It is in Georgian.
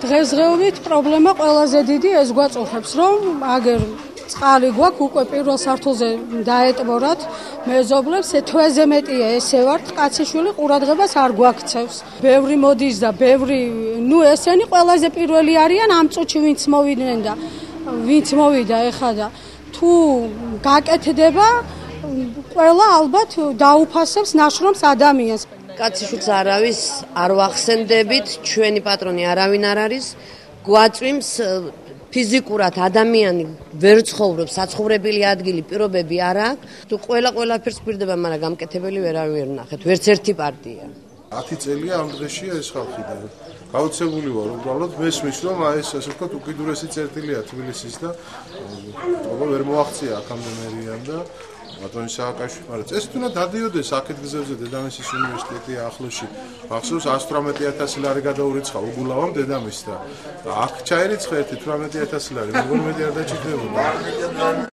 დღესდღეობით პრობლემა ყველაზე დიდი ეს გვაწუხებს, რომ აგერ წყალი გვაქვს უკვე პირველ სართულზე დაეტბორათ მეზობლებს, თვეზე მეტია ესე ვართ, კაციშვილი ყურადღებას არ გვაქცევს. ბევრი მოდის და ბევრი, ესენი ყველაზე პირველი არიან ამ წუთში ვინც მოვიდნენ და ვინც მოვიდა ეხლა და თუ გაკეთდება, ყველა ალბათ დაუფასებს ნაშრომს ადამიანს. კაციშვილს არავის არ ვახსენდებით, ჩვენი პატრონი არავინ არ არის, გვაწვიმს ფიზიკურად ადამიანი ვერ ცხოვრობს, საცხოვრებელი ადგილი, პირობები არ აქვს. თუ ყველაფერს გვირდება, მაგრამ გამკეთებელი ვერავინ ვერ ნახეთ, ვერც ერთი პარტია. 10 წელია ამ დღეშია ეს ხალხი და გაოცებული ვარ, უბრალოდ მესმის, რომ ეს ასე ვთქვათ, უკიდურესი წერტილია თბილისის და აბა ვერ მოაღწია აქამდე მერიან და ბატონი სააკაშვილი, მაგრამ წესით უნდა დადიოდეს აქეთ გზებზე დედამისის უნივერსიტეტი ახლოში. მახსოვს 118,000 ლარი გადაურიცხა უგულავამ დედამისს და აქ ჩაერიცხა ერთი 18,000 ლარი, მეგონი მეტი არ დაჭირდებოდა.